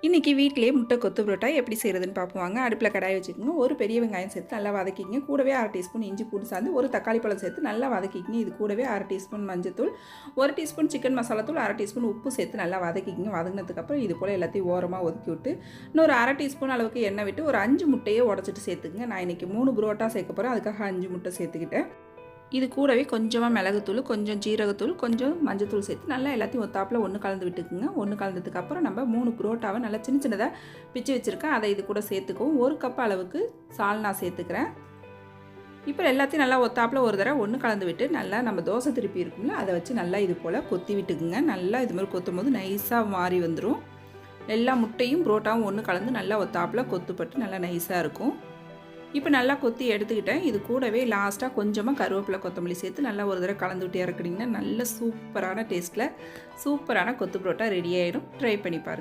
இன்றைக்கி வீட்டிலேயே முட்டை கொத்து புரோட்டா எப்படி செய்கிறதுன்னு பார்ப்போம் வாங்க. அடுப்பில் கடாய் வச்சுக்கோங்க. ஒரு பெரிய வெங்காயம் சேர்த்து நல்லா வதக்கிங்க. கூடவே 1/2 டீஸ்பூன் இஞ்சி பூண்டு சாந்து, ஒரு தக்காளி பழம் சேர்த்து நல்லா வதக்கிக்கிங்க. இது கூடவே 1/2 டீஸ்பூன் மஞ்சத்தூள், 1 டீஸ்பூன் சிக்கன் மசாலாத்தூள், 1/2 டீஸ்பூன் உப்பு சேர்த்து நல்லா வதக்கிக்கிங்க. வதங்கினதுக்கப்புறம் இது போல் எல்லாத்தையும் ஓரமாக ஒதுக்கி விட்டு இன்னொரு 1/2 டீஸ்பூன் அளவுக்கு எண்ணெய் விட்டு ஒரு 5 முட்டையை உடச்சிட்டு சேர்த்துக்குங்க. நான் இன்றைக்கி 3 புரோட்டா சேர்க்க போகிறேன். அதுக்காக 5 முட்டை சேர்த்துக்கிட்டேன். இது கூடவே கொஞ்சமாக மிளகுத்தூள், கொஞ்சம் ஜீரகத்தூள், கொஞ்சம் மஞ்சத்தூள் சேர்த்து நல்லா எல்லாத்தையும் ஒத்தாப்பில் ஒன்று கலந்து விட்டுக்குங்க. ஒன்று கலந்ததுக்கப்புறம் நம்ம 3 புரோட்டாவை நல்லா சின்ன சின்னதாக பிச்சு வச்சுருக்கேன். அதை இது கூட சேர்த்துக்கவும். 1 கப் அளவுக்கு சால்னா சேர்த்துக்கிறேன். இப்போ எல்லாத்தையும் நல்லா ஒத்தாப்பில் ஒரு தடவை ஒன்று கலந்து விட்டு நல்லா நம்ம தோசை திருப்பி இருக்கும்ல, அதை வச்சு நல்லா இது போல் கொத்தி விட்டுக்குங்க. நல்லா இது மாதிரி கொத்தும் போது நைஸாக மாறி வந்துடும். எல்லா முட்டையும் புரோட்டாவும் ஒன்று கலந்து நல்லா ஒத்தாப்பில் கொத்துப்பட்டு நல்லா நைஸாக இருக்கும். இப்போ நல்லா கொத்தி எடுத்துக்கிட்டேன். இது கூடவே லாஸ்ட்டாக கொஞ்சமாக கருவேப்பிலை கொத்தமல்லி சேர்த்து நல்லா ஒரு தடவை கலந்து விட்டு இறக்குனீங்கன்னா நல்ல சூப்பரான டேஸ்ட்டில் சூப்பரான கொத்து புரோட்டா ரெடி ஆகிடும். ட்ரை பண்ணி பாருங்கள்.